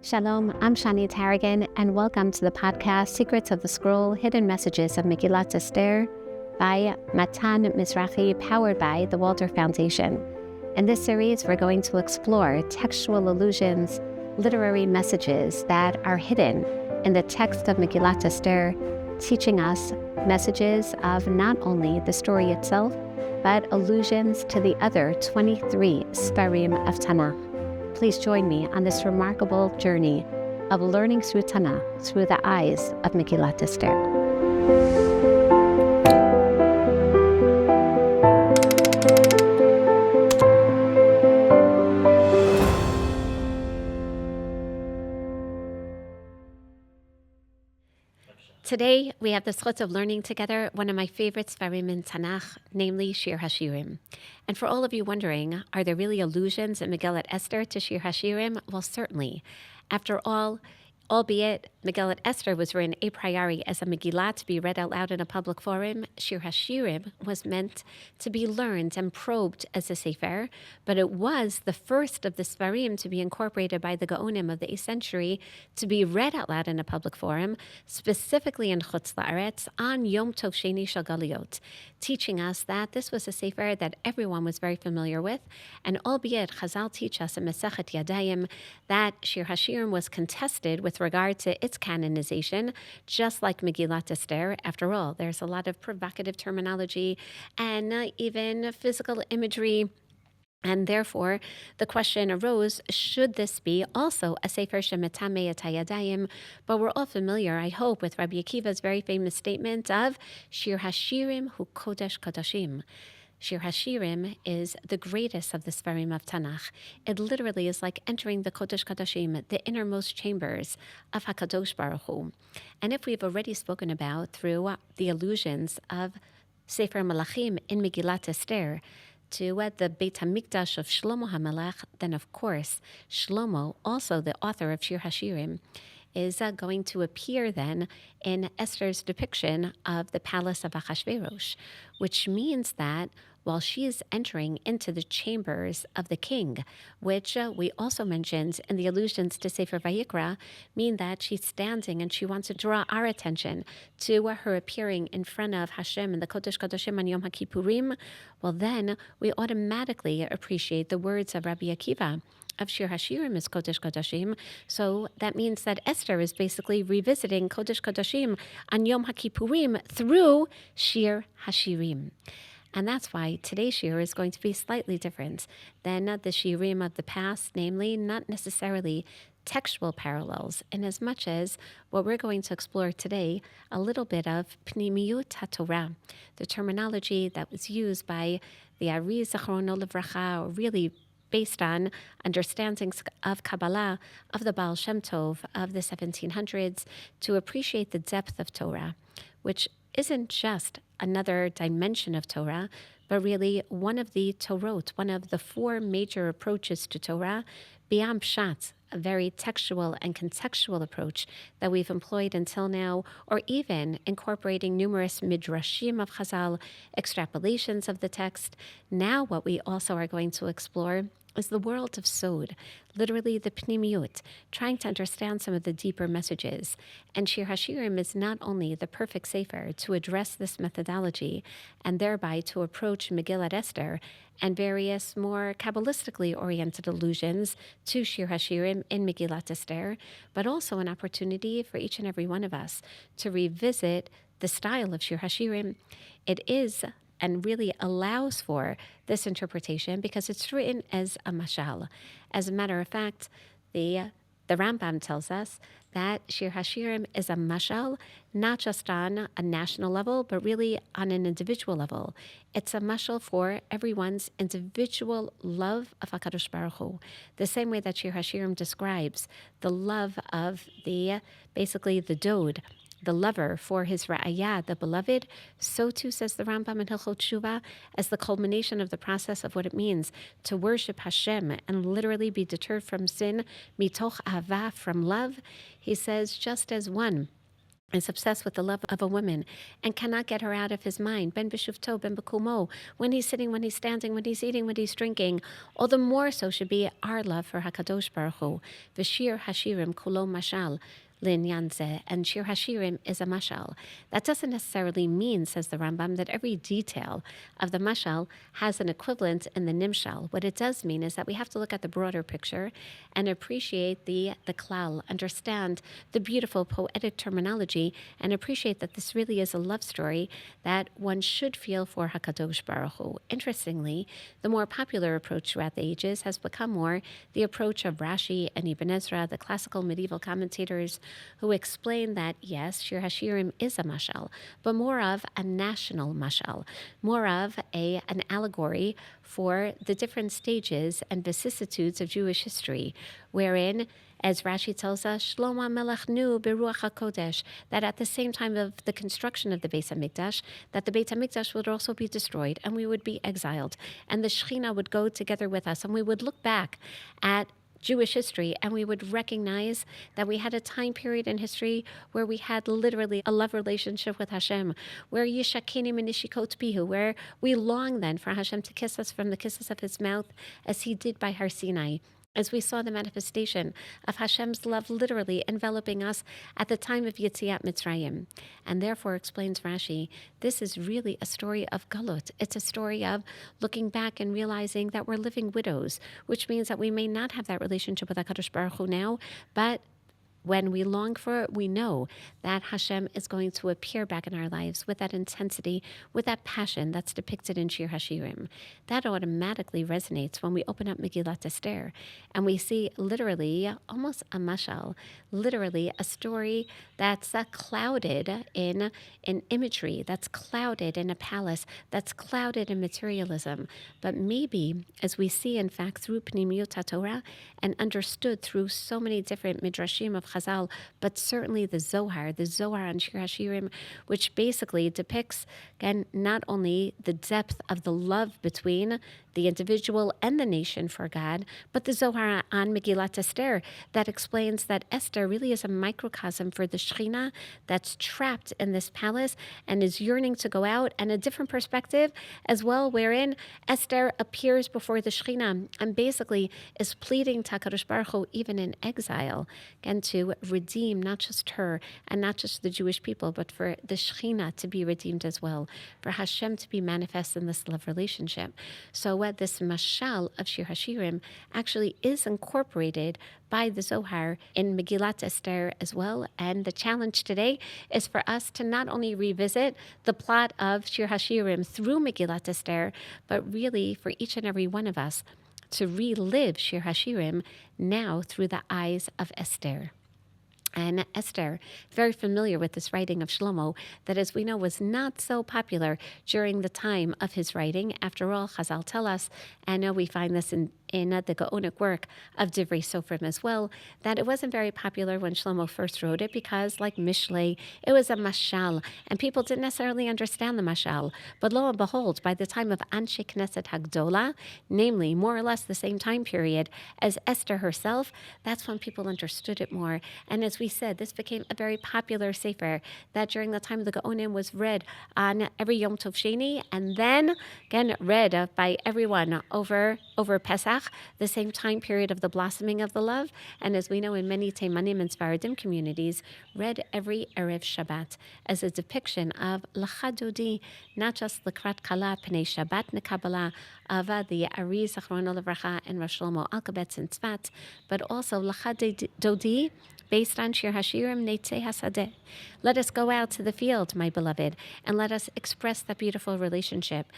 Shalom, I'm Shani Tarragon, and welcome to the podcast Secrets of the Scroll, Hidden Messages of Megillat Esther by Matan Mizrahi, powered by the Walter Foundation. In this series, we're going to explore textual allusions, literary messages that are hidden in the text of Megillat Esther, teaching us messages of not only the story itself, but allusions to the other 23 Sfarim of Tanakh. Please join me on this remarkable journey of learning through Tanakh through the eyes of Megillat Esther. Today, we have the zchut of learning together one of my favorite Sfarim in Tanakh, namely Shir HaShirim. And for all of you wondering, are there really allusions in Megillat Esther to Shir HaShirim? Well, certainly. After all, albeit Megillat Esther was written a priori as a Megillah to be read out loud in a public forum, Shir HaShirim was meant to be learned and probed as a sefer, but it was the first of the Sfarim to be incorporated by the Gaonim of the 8th century to be read out loud in a public forum, specifically in Chutz La'aretz, on Yom Tov Sheni Shel Galiot, teaching us that this was a sefer that everyone was very familiar with, and albeit Chazal teach us in Masechet Yadayim that Shir HaShirim was contested with regard to its canonization, just like Megillat Esther. After all, there's a lot of provocative terminology and even physical imagery. And therefore, the question arose, should this be also a Sefer Shemetameh et Hayadayim? But we're all familiar, I hope, with Rabbi Akiva's very famous statement of Shir HaShirim hu Kodesh Kodashim. Shir HaShirim is the greatest of the Sfarim of Tanakh. It literally is like entering the Kodesh Kodashim, the innermost chambers of HaKadosh Baruch Hu. And if we've already spoken about through the allusions of Sefer Malachim in Megillat Esther to the Beit HaMikdash of Shlomo HaMelech, then of course Shlomo, also the author of Shir HaShirim, is going to appear then in Esther's depiction of the palace of Achashverosh, which means that while she is entering into the chambers of the king, which we also mentioned in the allusions to Sefer Vayikra, mean that she's standing and she wants to draw our attention to her appearing in front of Hashem in the Kodesh Kodashim on Yom HaKippurim, well then we automatically appreciate the words of Rabbi Akiva of Shir HaShirim is Kodesh Kodashim. So that means that Esther is basically revisiting Kodesh Kodashim on Yom HaKippurim through Shir HaShirim. And that's why today's shir is going to be slightly different than the shirim of the past, namely not necessarily textual parallels, in as much as what we're going to explore today, a little bit of Pnimiyut HaTorah, the terminology that was used by the Ari Zichrono Livracha, or really based on understandings of Kabbalah, of the Baal Shem Tov of the 1700s, to appreciate the depth of Torah, which isn't just another dimension of Torah, but really one of the Torot, one of the 4 major approaches to Torah, beyond Pshat, a very textual and contextual approach that we've employed until now, or even incorporating numerous midrashim of Chazal, extrapolations of the text. Now what we also are going to explore is the world of Sod, literally the Pnimiyut, trying to understand some of the deeper messages. And Shir HaShirim is not only the perfect sefer to address this methodology and thereby to approach Megillat Esther and various more Kabbalistically oriented allusions to Shir HaShirim in Megillat Esther, but also an opportunity for each and every one of us to revisit the style of Shir HaShirim. It is and really allows for this interpretation because it's written as a mashal. As a matter of fact, the Rambam tells us that Shir HaShirim is a mashal, not just on a national level, but really on an individual level. It's a mashal for everyone's individual love of HaKadosh Baruch Hu. The same way that Shir HaShirim describes the love of basically the dode, the lover for his ra'ayah, the beloved, so too says the Rambam in Hilchot Tshuva, as the culmination of the process of what it means to worship Hashem and literally be deterred from sin, mitoch ahava, from love. He says, just as one is obsessed with the love of a woman and cannot get her out of his mind. Ben b'shuvto, ben b'kumo, when he's sitting, when he's standing, when he's eating, when he's drinking. All the more so should be our love for HaKadosh Baruch Hu. V'shir HaShirim kulo mashal. Lin Yanze, and Shir HaShirim is a mashal. That doesn't necessarily mean, says the Rambam, that every detail of the mashal has an equivalent in the nimshal. What it does mean is that we have to look at the broader picture and appreciate the klal, understand the beautiful poetic terminology, and appreciate that this really is a love story that one should feel for HaKadosh Baruch Hu. Interestingly, the more popular approach throughout the ages has become more the approach of Rashi and Ibn Ezra, the classical medieval commentators, who explain that, yes, Shir HaShirim is a mashal, but more of a national mashal, more of an allegory for the different stages and vicissitudes of Jewish history, wherein, as Rashi tells us, Shlomo Melech knew beruach hakodesh, that at the same time of the construction of the Beis HaMikdash, that the Beit HaMikdash would also be destroyed and we would be exiled, and the Shechina would go together with us, and we would look back at Jewish history, and we would recognize that we had a time period in history where we had literally a love relationship with Hashem, where Yishakini Minishikot Bihu, where we long then for Hashem to kiss us from the kisses of his mouth as he did by Har Sinai, as we saw the manifestation of Hashem's love literally enveloping us at the time of Yetziat Mitzrayim. And therefore, explains Rashi, this is really a story of Galut. It's a story of looking back and realizing that we're living widows, which means that we may not have that relationship with HaKadosh Baruch Hu now, but when we long for it, we know that Hashem is going to appear back in our lives with that intensity, with that passion that's depicted in Shir HaShirim. That automatically resonates when we open up Megillat Esther and we see literally almost a mashal, literally a story that's clouded in imagery, that's clouded in a palace, that's clouded in materialism. But maybe, as we see, in fact, through Pnimiyut HaTorah and understood through so many different midrashim of Chazal, but certainly the Zohar on Shir HaShirim, which basically depicts, again, not only the depth of the love between the individual and the nation for God, but the Zohar on Megillat Esther that explains that Esther really is a microcosm for the Shechina that's trapped in this palace and is yearning to go out, and a different perspective as well, wherein Esther appears before the Shechina and basically is pleading to HaKadosh Baruch Hu, even in exile, and to redeem not just her and not just the Jewish people, but for the Shechina to be redeemed as well, for Hashem to be manifest in this love relationship. So what this mashal of Shir HaShirim actually is incorporated by the Zohar in Megillat Esther as well. And the challenge today is for us to not only revisit the plot of Shir HaShirim through Megillat Esther, but really for each and every one of us to relive Shir HaShirim now through the eyes of Esther. And Esther, very familiar with this writing of Shlomo, that, as we know, was not so popular during the time of his writing. After all, Chazal tell us, and we find this in the Gaonic work of Divrei Sofrim as well, that it wasn't very popular when Shlomo first wrote it because, like Mishlei, it was a mashal, and people didn't necessarily understand the mashal. But lo and behold, by the time of Anshe Knesset Hagdola, namely more or less the same time period as Esther herself, that's when people understood it more. And as we said, this became a very popular sefer that during the time of the Gaonim was read on every Yom Tov Sheni, and then again read by everyone over Pesach, the same time period of the blossoming of the love, and as we know in many Teimanim and Sfaradim communities, read every Erev Shabbat as a depiction of L'cha Dodi, not just L'krat Kala Pnei Shabbat Nekabala of the Ari Zachrono Levracha and Rosh Shlomo Alkabetz and Tzvat, but also L'cha Dodi, based on Shir HaShirim Neitzei Hasadeh. Let us go out to the field, my beloved, and let us express that beautiful relationship,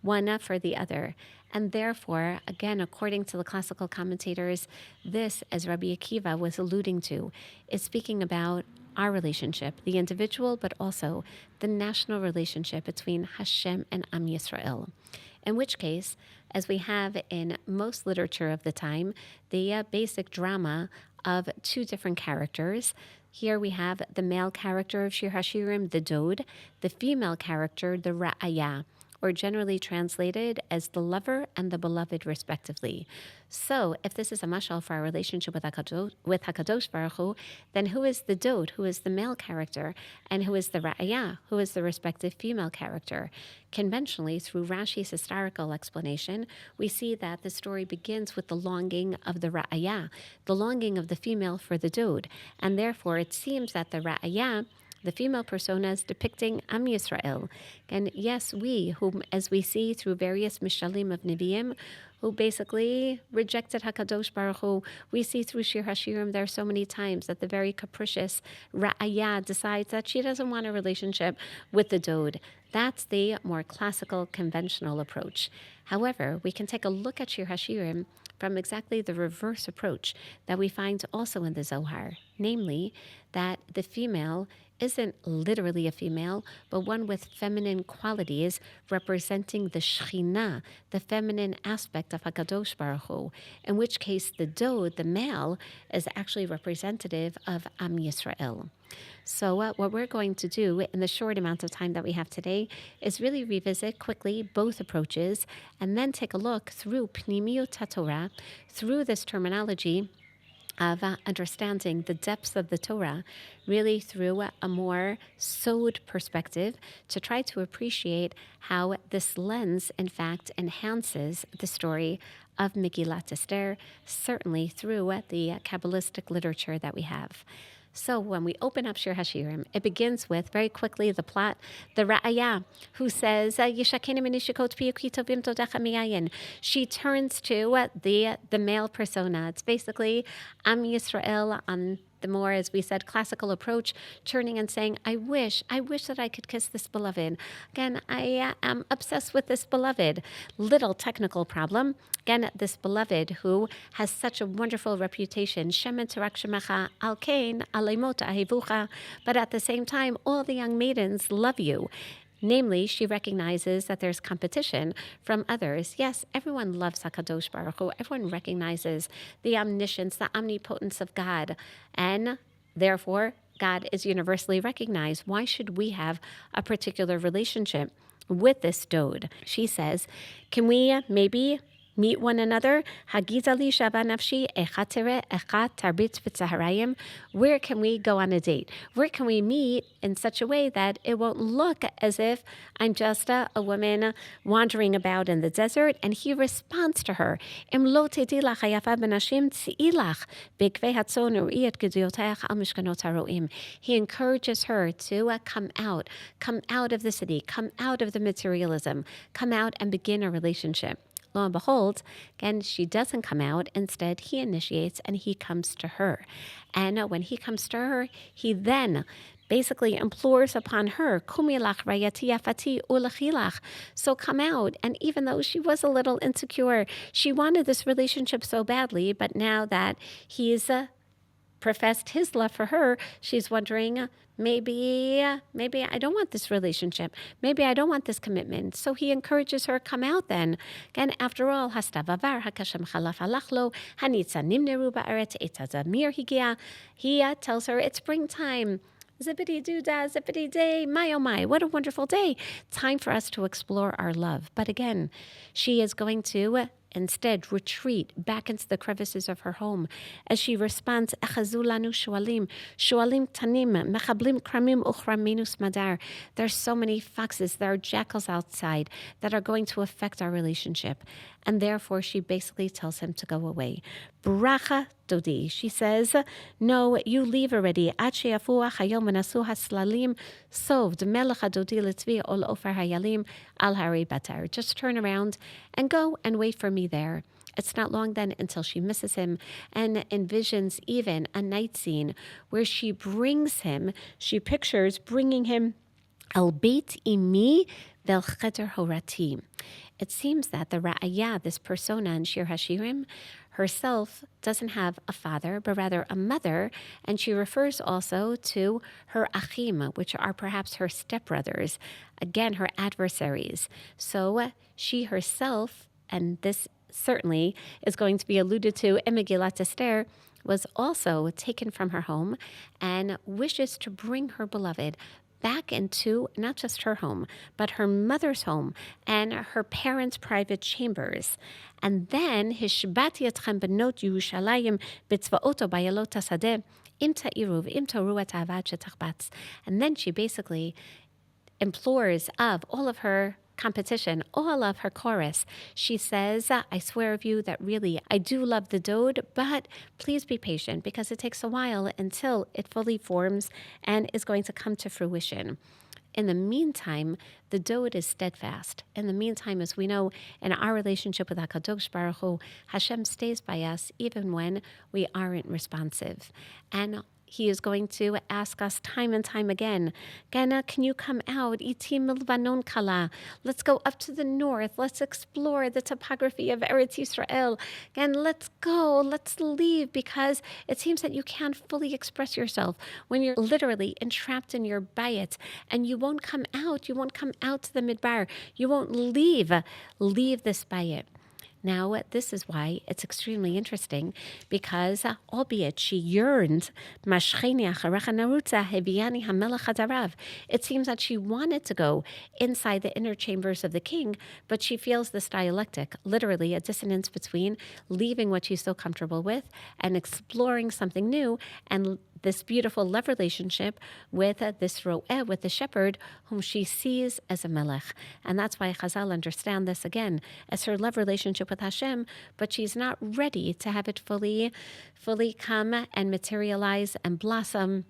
one for the other. And therefore, again, according to the classical commentators, this, as Rabbi Akiva was alluding to, is speaking about our relationship, the individual, but also the national relationship between Hashem and Am Yisrael. In which case, as we have in most literature of the time, the basic drama of two different characters. Here we have the male character of Shir HaShirim, the Dod, the female character, the Ra'aya, or generally translated as the lover and the beloved, respectively. So, if this is a mashal for our relationship with HaKadosh Baruch Hu, then who is the dod, who is the male character, and who is the ra'ayah, who is the respective female character? Conventionally, through Rashi's historical explanation, we see that the story begins with the longing of the ra'ayah, the longing of the female for the dod, and therefore it seems that the ra'ayah, the female persona, is depicting Am Yisrael. And yes, we, whom, as we see through various mishalim of Nevi'im, who basically rejected HaKadosh Baruch Hu. We see through Shir HaShirim there are so many times that the very capricious Ra'ayah decides that she doesn't want a relationship with the dod. That's the more classical, conventional approach. However, we can take a look at Shir HaShirim from exactly the reverse approach that we find also in the Zohar, namely that the female isn't literally a female, but one with feminine qualities representing the Shekhinah, the feminine aspect of HaKadosh Baruch Hu, in which case the dod, the male, is actually representative of Am Yisrael. So what we're going to do in the short amount of time that we have today is really revisit quickly both approaches and then take a look through Pnimiyut HaTorah, through this terminology of understanding the depths of the Torah, really through a more sod perspective, to try to appreciate how this lens, in fact, enhances the story of Megillat Esther, certainly through the Kabbalistic literature that we have. So when we open up Shir HaShirim, it begins with, very quickly, the plot, the Ra'ayah, who says, she turns to the male persona. It's basically Am Yisrael on the more, as we said, classical approach, turning and saying, I wish that I could kiss this beloved. Again, I am obsessed with this beloved. Little technical problem. Again, this beloved who has such a wonderful reputation, Shemen Tarak Shemecha Al Kain Alemot Ahivucha, but at the same time, all the young maidens love you. Namely, she recognizes that there's competition from others. Yes, everyone loves HaKadosh Baruch Hu. Everyone recognizes the omniscience, the omnipotence of God. And therefore, God is universally recognized. Why should we have a particular relationship with this dod? She says, can we maybe meet one another? Hagizali shava nafshi echatere echat tarbit v'tzaharayim. Where can we go on a date? Where can we meet in such a way that it won't look as if I'm just a woman wandering about in the desert? And he responds to her, Im lo tedilach hayafa benashim tzilach b'kvei hatzon u'iyat gedioteach al mishkanot haroim. He encourages her to come out of the city, come out of the materialism, come out and begin a relationship. Lo and behold, again, she doesn't come out. Instead, he initiates and he comes to her. And when he comes to her, he then basically implores upon her, Kumilach rayati yafati ulachilach. So come out. And even though she was a little insecure, she wanted this relationship so badly, but now that he's professed his love for her, she's wondering, maybe I don't want this relationship. Maybe I don't want this commitment. So he encourages her, come out then. Again, after all, hastavavar hakashem chalaf alachlo hanitza nimneru ba'aret etazamir higia. He tells her it's springtime. Zippity doo dah, zippity day, my oh my, what a wonderful day. Time for us to explore our love. But again, she is going to instead retreat back into the crevices of her home as she responds, Echazulanu shualim tanim, mechablim kramim uchram minus madar. There's so many foxes, there are jackals outside that are going to affect our relationship. And therefore, she basically tells him to go away. Bracha dodi. She says, no, you leave already. Ad sheyafuach hayom v'nasu haslalim sovd melech dodi litzvi ol ofer hayalim al hari batar. Just turn around and go and wait for me there. It's not long then until she misses him and envisions even a night scene where she brings him, she pictures bringing him al beit imi vel cheder horati. It seems that the Ra'ayah, this persona in Shir HaShirim, herself doesn't have a father, but rather a mother, and she refers also to her achim, which are perhaps her stepbrothers, again, her adversaries. So she herself, and this certainly is going to be alluded to in Megillat Esther, was also taken from her home and wishes to bring her beloved back into not just her home, but her mother's home and her parents' private chambers. And then, Hishbati etchem benot Yerushalayim b'tzvaoto bayalot hasadeh im ta'iru v'im toru et ahavat shetachbatz. And then she basically implores of all of her competition, all of her chorus. She says, I swear of you that really I do love the dode, but please be patient because it takes a while until it fully forms and is going to come to fruition. In the meantime, the dode is steadfast. In the meantime, as we know, in our relationship with HaKadosh Baruch Hu, Hashem stays by us even when we aren't responsive. And He is going to ask us time and time again, Gana, can you come out? Iti milvanon kala. Let's go up to the north. Let's explore the topography of Eretz Yisrael. And let's go. Let's leave, because it seems that you can't fully express yourself when you're literally entrapped in your bayit and you won't come out. You won't come out to the midbar. You won't leave this bayit. Now, this is why it's extremely interesting, because albeit she yearned, it seems that she wanted to go inside the inner chambers of the king, but she feels this dialectic, literally a dissonance between leaving what she's so comfortable with and exploring something new, and this beautiful love relationship with this ro'eh, with the shepherd, whom she sees as a melech. And that's why Chazal understand this again as her love relationship with Hashem, but she's not ready to have it fully come and materialize and blossom,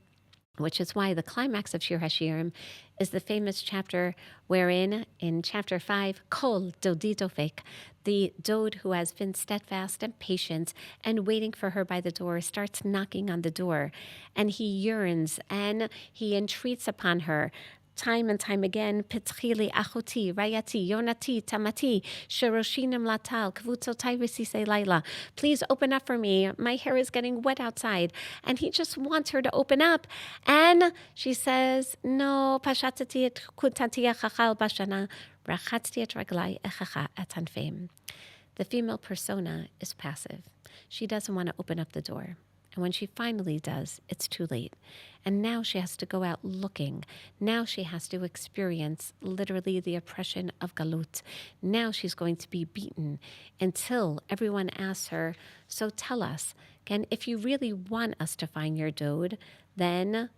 which is why the climax of Shir HaShirim is the famous chapter wherein, in chapter 5, Kol Dodi Dofek, the dode who has been steadfast and patient and waiting for her by the door starts knocking on the door, and he yearns and he entreats upon her time and time again, Petchili, Achoti, Rayati, Yonati, Tamati, Shiroshinim Latal, Kvutzotai Risise Laila. Please open up for me. My hair is getting wet outside. And he just wants her to open up. And she says, No, Pashatati et Kutati Chachal Bashana, Rachatzti et Raglai Echacha Atanfem. The female persona is passive. She doesn't want to open up the door. And when she finally does, it's too late. And now she has to go out looking. Now she has to experience literally the oppression of Galut. Now she's going to be beaten until everyone asks her, so tell us, again, if you really want us to find your dode, then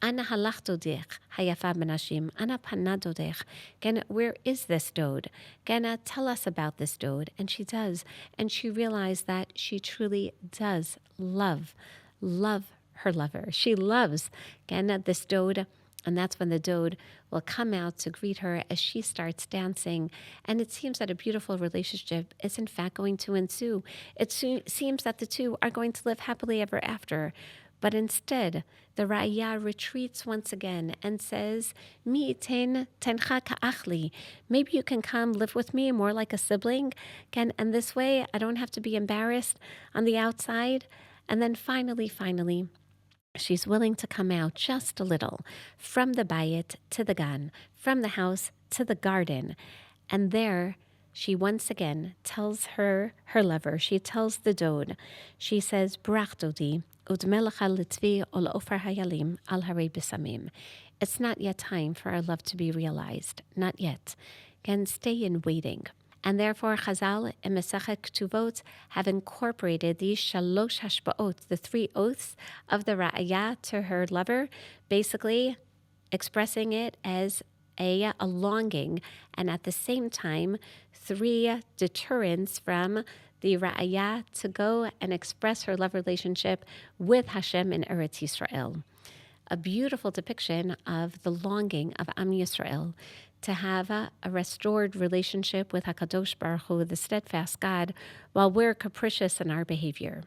Ana halachdodech hayafa benashim, ana panadodech. Gana, where is this dode? Gana, tell us about this dode. And she does. And she realized that she truly does love her lover. She loves, Gana, this dode. And that's when the dode will come out to greet her as she starts dancing. And it seems that a beautiful relationship is in fact going to ensue. It seems that the two are going to live happily ever after. But instead, the Ra'aya retreats once again and says, Mi tencha ka'achli. Maybe you can come live with me more like a sibling. And this way, I don't have to be embarrassed on the outside. And then finally, she's willing to come out just a little from the bayit to the gan, from the house to the garden. And there, she once again tells her lover, she tells the dode, she says, Brach dodi, it's not yet time for our love to be realized. Not yet. Can stay in waiting. And therefore, Chazal and Masechet Ketuvot have incorporated these shalosh hashba'ot, the 3 oaths of the Ra'aya to her lover, basically expressing it as a longing, and at the same time, 3 deterrents from the Ra'aya to go and express her love relationship with Hashem in Eretz Yisrael. A beautiful depiction of the longing of Am Yisrael to have a restored relationship with HaKadosh Baruch Hu, the steadfast God, while we're capricious in our behavior.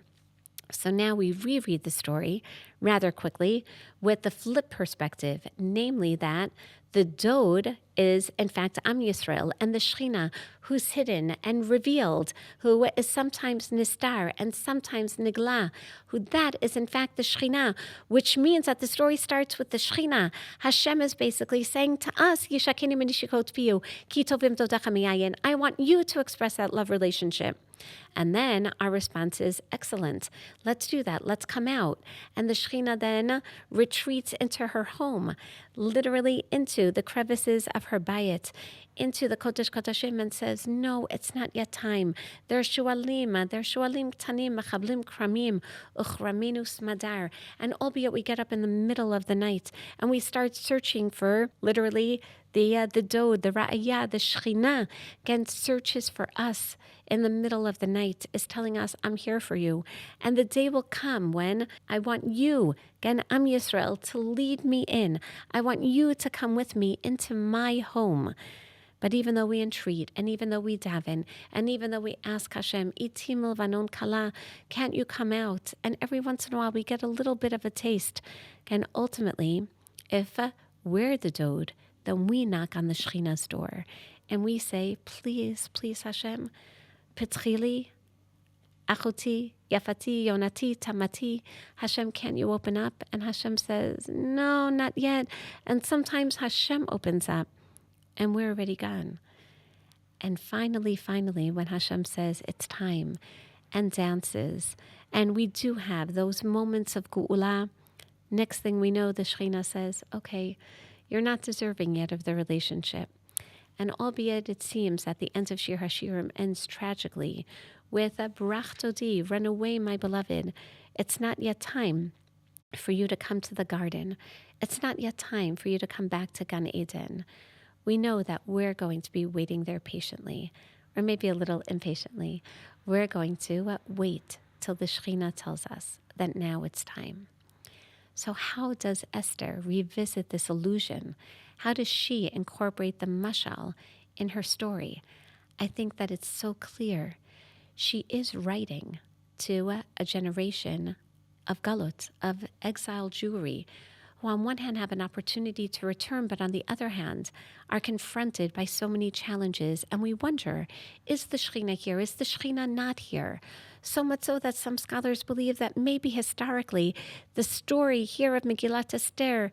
So now we reread the story rather quickly with the flip perspective, namely that the dode is, in fact, Am Yisrael, and the Shechina, who's hidden and revealed, who is sometimes Nistar and sometimes Nigla, who that is, in fact, the Shechina, which means that the story starts with the Shechina. Hashem is basically saying to us, Yishakeni minishikot piyu, ki tovim dodacha miyayin. I want you to express that love relationship. And then our response is, excellent, let's do that, let's come out. And the Shekhinah then retreats into her home, literally into the crevices of her bayit, into the Kodesh Kodashim, and says, no, it's not yet time. There's shualim tanim, machablim kramim, uchraminu smadar. And albeit we get up in the middle of the night and we start searching for literally the dode, the ra'ayah, the Shekhinah, again, searches for us in the middle of the night, is telling us, I'm here for you. And the day will come when I want you, again, Am Yisrael, to lead me in. I want you to come with me into my home. But even though we entreat, and even though we daven, and even though we ask Hashem, Itim vanon kala, can't you come out? And every once in a while we get a little bit of a taste. And ultimately, if we're the dode, then we knock on the Shekhinah's door. And we say, please, please Hashem, Petrili, Achoti, Yafati, Yonati, Tamati, Hashem, can't you open up? And Hashem says, no, not yet. And sometimes Hashem opens up, and we're already gone. And finally, when Hashem says it's time, and dances, and we do have those moments of Geula, next thing we know, the Shekhinah says, okay, you're not deserving yet of the relationship. And albeit it seems that the end of Shir HaShirim ends tragically with a Brach Dodi, run away, my beloved, it's not yet time for you to come to the garden. It's not yet time for you to come back to Gan Eden. We know that we're going to be waiting there patiently, or maybe a little impatiently. We're going to wait till the Shekhinah tells us that now it's time. So how does Esther revisit this illusion? How does she incorporate the mashal in her story? I think that it's so clear. She is writing to a generation of galut, of exiled Jewry, who on one hand have an opportunity to return, but on the other hand are confronted by so many challenges. And we wonder, is the Shekhinah here? Is the Shekhinah not here? So much so that some scholars believe that maybe historically the story here of Megillat Esther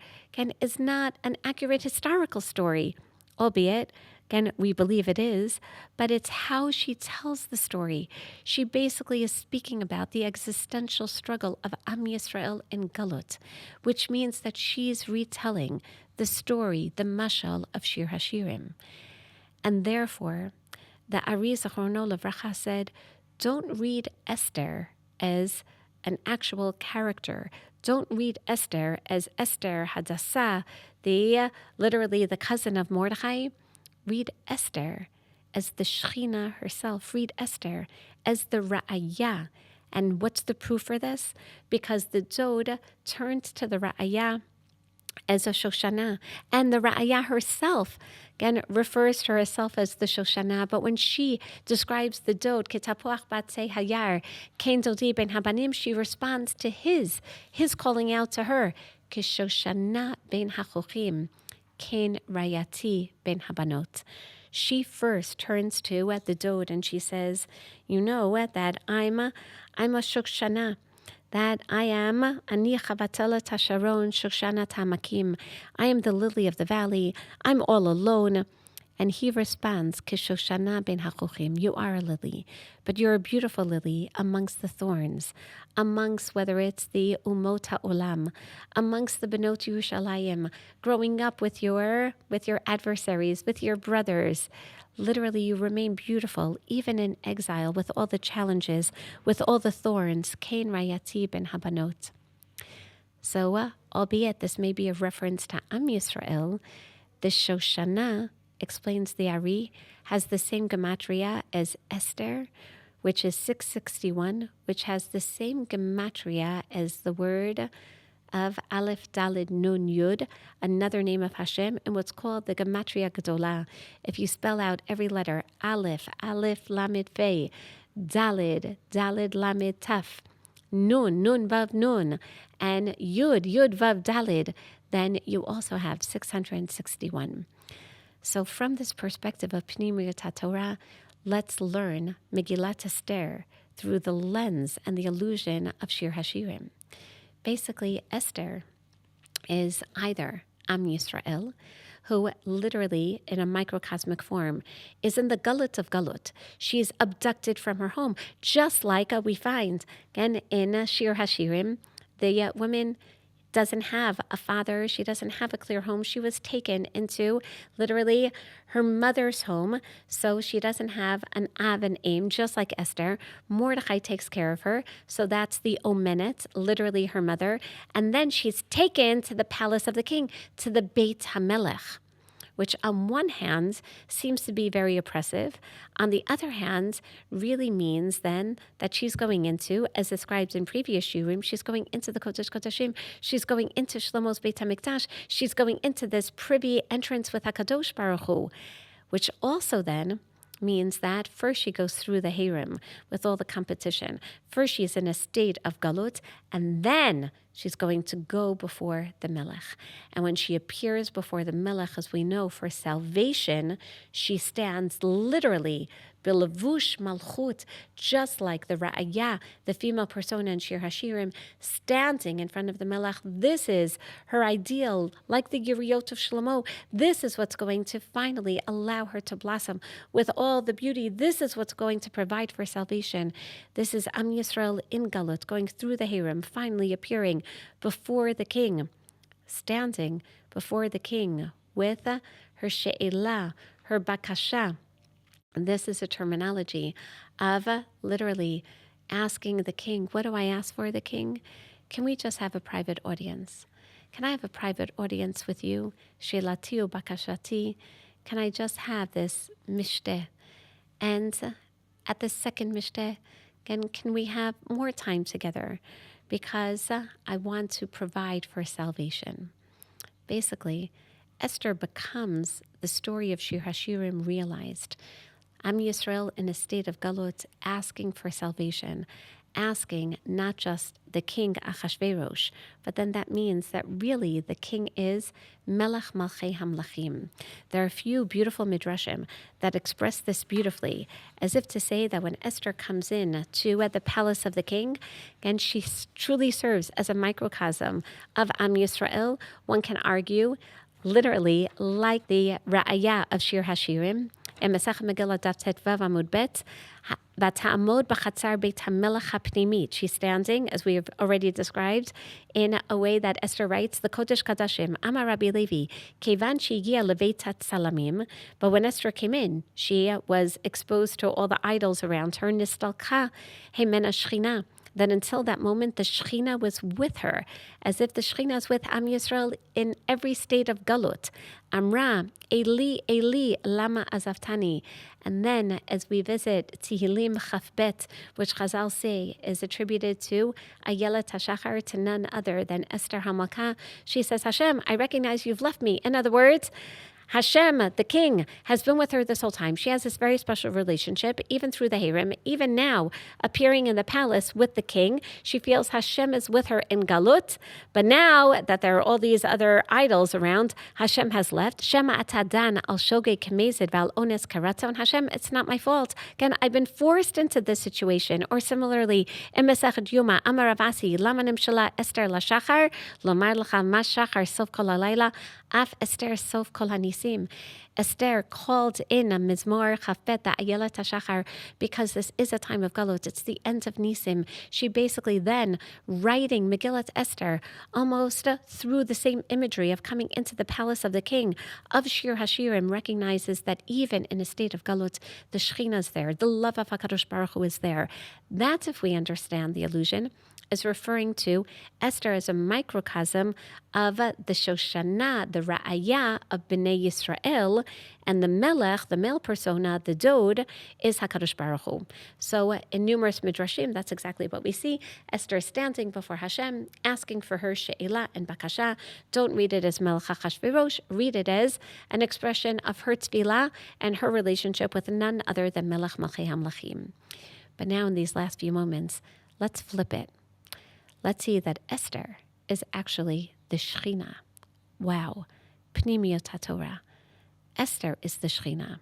is not an accurate historical story, albeit, again, we believe it is, but it's how she tells the story. She basically is speaking about the existential struggle of Am Yisrael in Galut, which means that she's retelling the story, the mashal of Shir HaShirim. And therefore, the Ari Zachrono Levracha said, don't read Esther as an actual character. Don't read Esther as Esther Hadassah, literally the cousin of Mordechai. Read Esther as the Shekhinah herself. Read Esther as the Ra'ayah. And what's the proof for this? Because the Dode turned to the Ra'ayah as a Shoshana. And the Ra'ayah herself, again, refers to herself as the Shoshana. But when she describes the Dode, Ketapuach Batzei Hayar, Kain Dodi Ben Habanim, she responds to his calling out to her, Kishoshana Ben Hachochim, Kain Rayati Ben Habanot. She first turns to the Dode and she says, you know that I'm a Shoshana, that I am Ani Chavatela Tasharon Shoshana Tamakim. I am the lily of the valley. I'm all alone. And he responds, Kishoshana ben hachochim, you are a lily, but you're a beautiful lily amongst the thorns, amongst whether it's the umot ha'olam, amongst the benot Yerushalayim, growing up with your adversaries, with your brothers. Literally, you remain beautiful, even in exile, with all the challenges, with all the thorns. Kain Rayati ben Habanot. So, albeit this may be a reference to Am Yisrael, the Shoshana, explains the Ari, has the same gematria as Esther, which is 661, which has the same gematria as the word of Aleph Dalid Nun Yud, another name of Hashem, and what's called the gematria Gedolah. If you spell out every letter, Aleph, Aleph Lamed Fei, Dalid, Dalid Lamed Taf, Nun, Nun Vav Nun, and Yud, Yud Vav Dalid, then you also have 661. So from this perspective of Pnimiyut HaTorah, let's learn Megillat Esther through the lens and the illusion of Shir HaShirim. Basically, Esther is either Am Yisrael, who literally, in a microcosmic form, is in the gulut of galut. She is abducted from her home, just like we find again in Shir HaShirim. The woman doesn't have a father. She doesn't have a clear home. She was taken into literally her mother's home. So she doesn't have an av and aim, just like Esther. Mordechai takes care of her. So that's the omenet, literally her mother. And then she's taken to the palace of the king, to the Beit HaMelech, which on one hand seems to be very oppressive. On the other hand, really means then that she's going into, as described in previous shiurim, she's going into the Kodesh Kodashim, she's going into Shlomo's Beit HaMikdash, she's going into this privy entrance with HaKadosh Baruch Hu, which also then means that first she goes through the harem with all the competition. First she's in a state of galut, and then she's going to go before the Melech. And when she appears before the Melech, as we know, for salvation, she stands literally Bilavush Malchut, just like the Ra'aya, the female persona in Shir HaShirim, standing in front of the Melech. This is her ideal, like the Yeriot of Shlomo. This is what's going to finally allow her to blossom with all the beauty. This is what's going to provide for salvation. This is Am Yisrael in Galut, going through the harem, finally appearing before the king, standing before the king with her she'elah, her bakasha. And this is a terminology of literally asking the king, what do I ask for, the king? Can we just have a private audience? Can I have a private audience with you? She'elati bakashati. Can I just have this mishteh? And at the second mishteh, can we have more time together? Because I want to provide for salvation. Basically, Esther becomes the story of Shir HaShirim realized. Am Yisrael in a state of galut, asking for salvation, asking not just the king Achashverosh, but then that means that really the king is Melech Malchei Hamlachim. There are a few beautiful midrashim that express this beautifully, as if to say that when Esther comes in to at the palace of the king, and she truly serves as a microcosm of Am Yisrael, one can argue literally like the Ra'aya of Shir HaShirim, in Masech Megillah Daf Tet Vav Amud Bet, Vata'amod b'chatzar Beit HaMelech HaPnimiyut. She's standing, as we have already described, in a way that Esther writes, the Kodesh Kadashim, Amar Rabbi Levi, Kevan she'giya leveitat salamim. But when Esther came in, she was exposed to all the idols around her, Nistalka Hemena Shechina. Then until that moment, the Shechina was with her, as if the Shechina is with Am Yisrael in every state of galut. Amra, Eli, Eli, lama azavtani. And then, as we visit Tehillim Chaf Bet, which Chazal say is attributed to Ayelet HaShachar, to none other than Esther HaMalkah, she says, Hashem, I recognize you've left me. In other words, Hashem, the king, has been with her this whole time. She has this very special relationship, even through the harem, even now, appearing in the palace with the king. She feels Hashem is with her in Galut, but now that there are all these other idols around, Hashem has left. Shema atadan al shoge kemezid val ones karaton. Hashem, it's not my fault. Again, I've been forced into this situation. Or similarly, in Masechet Yoma, Amar Avasi, lama nimshala Esther lashachar, lomar lecha mas shachar sof kol halayla, af Esther sof kol hanis. Esther called in a Mizmor Chafet, the Ayelet HaShachar, because this is a time of Galut. It's the end of Nisim. She basically then, writing Megillat Esther, almost through the same imagery of coming into the palace of the king of Shir HaShirim, recognizes that even in a state of Galut, the Shechina is there, the love of HaKadosh Baruch Hu is there. That's if we understand the allusion, is referring to Esther as a microcosm of the Shoshana, the Ra'aya of Bnei Yisrael, and the Melech, the male persona, the Dod, is HaKadosh Baruch Hu. So in numerous midrashim, that's exactly what we see. Esther standing before Hashem, asking for her she'elah and bakasha. Don't read it as Melech HaChashverosh, read it as an expression of her tefillah and her relationship with none other than Melech Malchei HaMlachim. But now in these last few moments, let's flip it. Let's see that Esther is actually the Shechina. Wow. Pnimiyut HaTorah. Esther is the Shechina.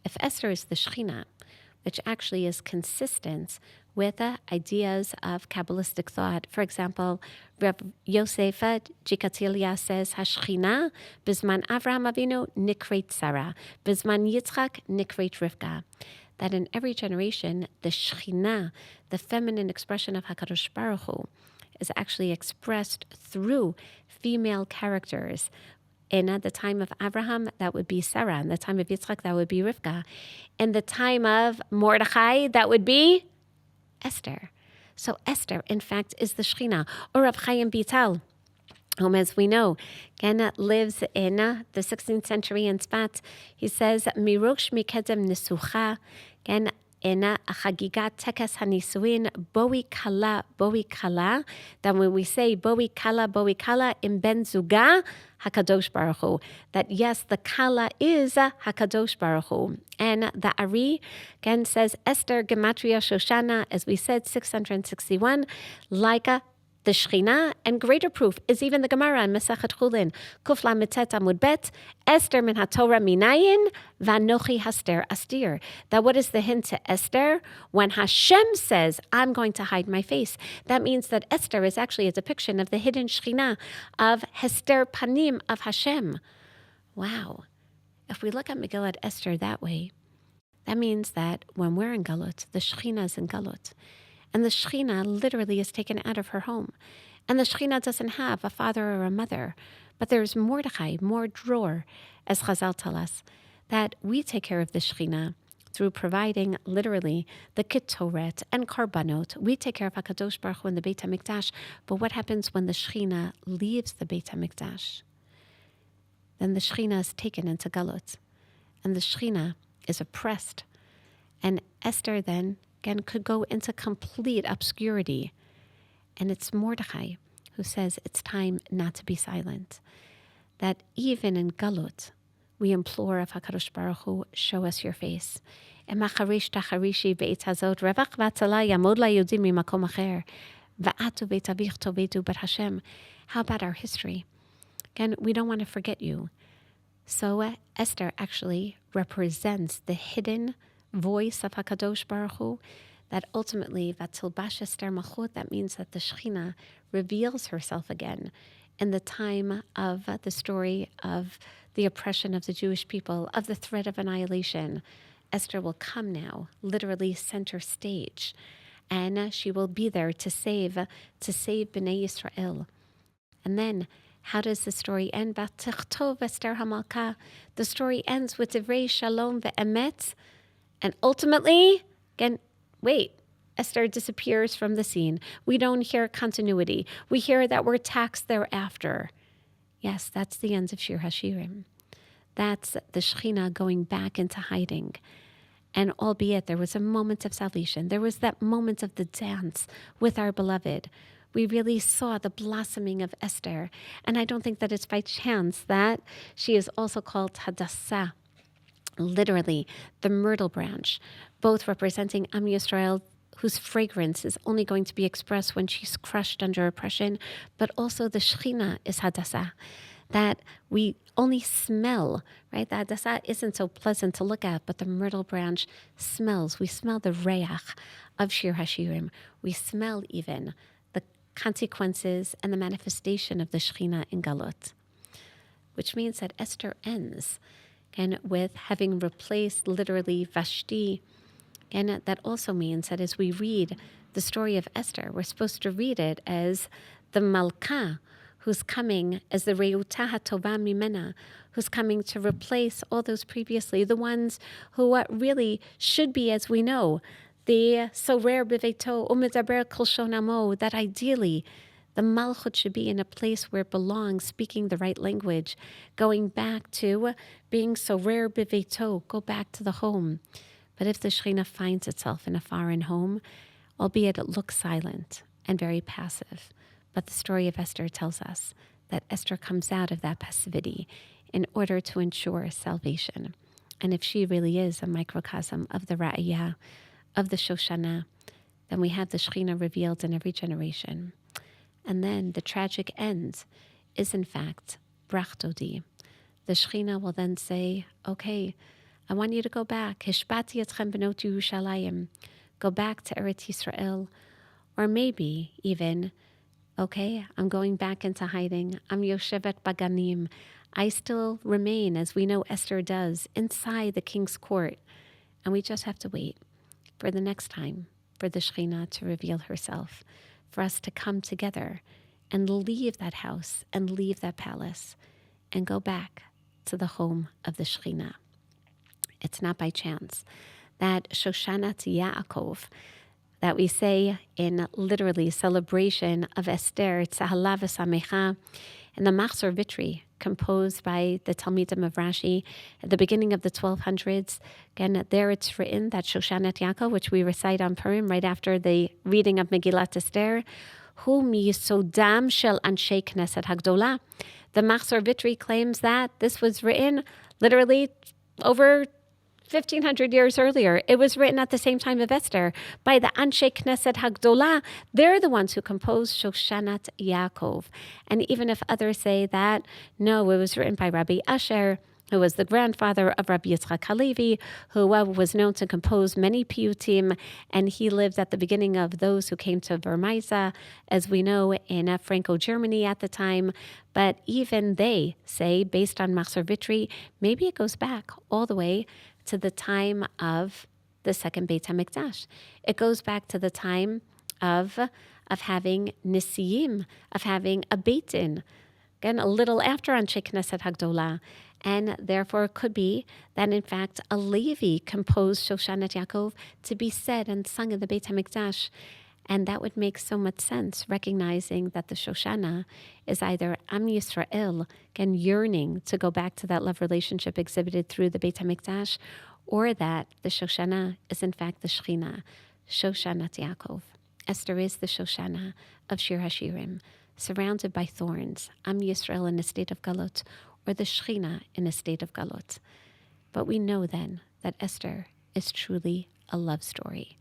If Esther is the Shechina, which actually is consistent with ideas of Kabbalistic thought. For example, Rav Yosef Jikatilia says, Hashchina, Bizman Avraham Avinu, Nikret Sarah, Bizman Yitzchak, Nikret Rivka. That in every generation, the Shechina, the feminine expression of HaKadosh Baruch Hu, is actually expressed through female characters. In the time of Abraham, that would be Sarah. In the time of Yitzchak, that would be Rivka. In the time of Mordechai, that would be Esther. So Esther, in fact, is the Shechina. Or Rav Chaim Vital, whom, as we know, lives in the 16th century in Tzfat. He says, Mirosh mikedem nisucha, in Chagigat Tekes Hanisuin, Boi Kala, that when we say Boi Kala, in Ben Zuga, HaKadosh Baruch Hu, that yes, the Kala is HaKadosh Baruch Hu. And the Ari, again, says Esther Gematria Shoshana, as we said, 661, like the Shechina, and greater proof is even the Gemara in Masechet Chulin, Kuf Lamed Amud Bet, Esther min HaTorah minayin, vanochi haster astir. That what is the hint to Esther? When Hashem says, I'm going to hide my face, that means that Esther is actually a depiction of the hidden Shechina, of Hester Panim, of Hashem. Wow. If we look at Megillat Esther that way, that means that when we're in Galut, the Shechina is in Galut. And the Shechina literally is taken out of her home. And the Shechina doesn't have a father or a mother. But there's Mordechai, more dror, as Chazal tell us, that we take care of the Shechina through providing literally the Ketoret and Karbanot. We take care of HaKadosh Baruch Hu in the Beit HaMikdash. But what happens when the Shechina leaves the Beit HaMikdash? Then the Shechina is taken into Galut. And the Shechina is oppressed. And Esther then again could go into complete obscurity. And it's Mordechai who says it's time not to be silent. That even in Galut, we implore of HaKadosh Baruch Hu, show us your face. How about our history? Again, we don't want to forget you. So Esther actually represents the hidden voice of HaKadosh Baruch Hu, that ultimately, Vatilbash Esther Malchut, that means that the Shechina reveals herself again in the time of the story of the oppression of the Jewish people, of the threat of annihilation. Esther will come now, literally center stage, and she will be there to save Bnei Yisrael. And then, how does the story end? Vatichtov Esther Hamalka. The story ends with Divrei Shalom ve'emet. And ultimately, again, Esther disappears from the scene. We don't hear continuity. We hear that we're taxed thereafter. Yes, that's the end of Shir HaShirim. That's the Shechina going back into hiding. And albeit there was a moment of salvation, there was that moment of the dance with our beloved. We really saw the blossoming of Esther. And I don't think that it's by chance that she is also called Hadassah, literally the myrtle branch, both representing Am Yisrael, whose fragrance is only going to be expressed when she's crushed under oppression, but also the Shechina is Hadassah, that we only smell, right? The Hadassah isn't so pleasant to look at, but the myrtle branch smells. We smell the reach of Shir HaShirim. We smell even the consequences and the manifestation of the Shechina in Galut, which means that Esther ends and with having replaced literally Vashti. And that also means that as we read the story of Esther, we're supposed to read it as the Malka, who's coming, as the Reuta HaTova Mimena, who's coming to replace all those previously, the ones who really should be, as we know, the Sorer Beveto, Umedaber Kol Shonamo, that ideally the Malchut should be in a place where it belongs, speaking the right language, going back to being so rare beveto, go back to the home. But if the Shechina finds itself in a foreign home, albeit it looks silent and very passive, but the story of Esther tells us that Esther comes out of that passivity in order to ensure salvation. And if she really is a microcosm of the Ra'iyah, of the Shoshana, then we have the Shechina revealed in every generation. And then the tragic end is, in fact, Brachtodi. The Shechina will then say, okay, I want you to go back. Hishbati etchem benot Yerushalayim. go back to Eretz Yisrael. Or maybe even, okay, I'm going back into hiding. I'm Yoshevet Baganim. I still remain, as we know Esther does, inside the king's court. And we just have to wait for the next time for the Shekhinah to reveal herself, for us to come together and leave that house and leave that palace and go back to the home of the Shekhinah. It's not by chance that Shoshanat Yaakov, that we say in literally celebration of Esther, Tzahala v'Samecha, in the Machzor Vitri, composed by the Talmidim of Rashi at the beginning of the 1200s. Again, there it's written that Shoshanat Yaakov, which we recite on Purim right after the reading of Megillat Esther, Hu miyisodam shel anshei Knesset Hagdola. The Machzor Vitri claims that this was written literally over 1,500 years earlier. It was written at the same time of Esther by the Anshei Knesset Hagdola. They're the ones who composed Shoshanat Yaakov. And even if others say that, no, it was written by Rabbi Asher, who was the grandfather of Rabbi Yitzchak Halevi, who was known to compose many piyutim, and he lived at the beginning of those who came to Vermaisa, as we know, in Franco-Germany at the time. But even they say, based on Machzor Vitri, maybe it goes back all the way to the time of the second Beit HaMikdash. It goes back to the time of having Nisiim, of having a Beit Din, again, a little after Anshei Knesset Hagdola. And therefore it could be that, in fact, a Levi composed Shoshanat Yaakov to be said and sung in the Beit HaMikdash. And that would make so much sense, recognizing that the Shoshana is either Am Yisrael, again, yearning to go back to that love relationship exhibited through the Beit HaMikdash, or that the Shoshana is, in fact, the Shekhinah, Shoshanat Yaakov. Esther is the Shoshana of Shir HaShirim, surrounded by thorns, Am Yisrael in a state of galot, or the Shekhinah in a state of galot. But we know then that Esther is truly a love story.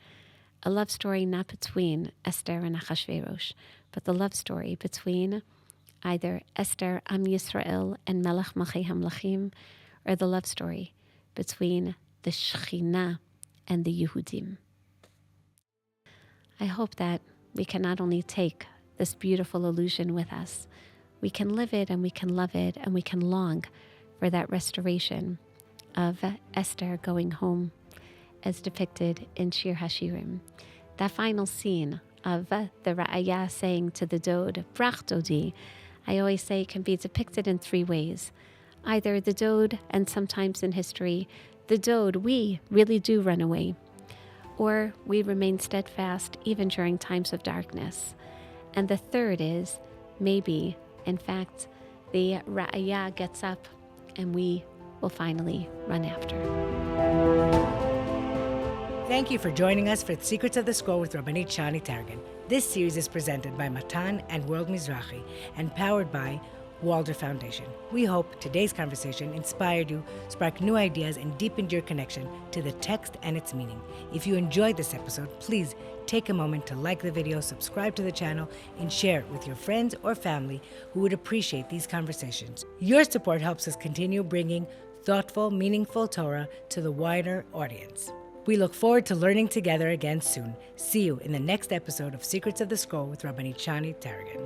A love story not between Esther and Achashverosh, but the love story between either Esther, Am Yisrael, and Melech Malchei HaMelachim, or the love story between the Shekhinah and the Yehudim. I hope that we can not only take this beautiful illusion with us, we can live it and we can love it and we can long for that restoration of Esther going home, as depicted in Shir HaShirim. That final scene of the Ra'aya saying to the Dode, Brach Dodi, I always say can be depicted in three ways. Either the Dode, and sometimes in history, the Dode, we really do run away, or we remain steadfast even during times of darkness. And the third is, maybe, in fact, the Ra'aya gets up and we will finally run after. Thank you for joining us for Secrets of the Scroll with Rabbanit Shani Targin. This series is presented by Matan and World Mizrahi and powered by Walder Foundation. We hope today's conversation inspired you, sparked new ideas, and deepened your connection to the text and its meaning. If you enjoyed this episode, please take a moment to like the video, subscribe to the channel, and share it with your friends or family who would appreciate these conversations. Your support helps us continue bringing thoughtful, meaningful Torah to the wider audience. We look forward to learning together again soon. See you in the next episode of Secrets of the Scroll with Rabbanit Shani Targin.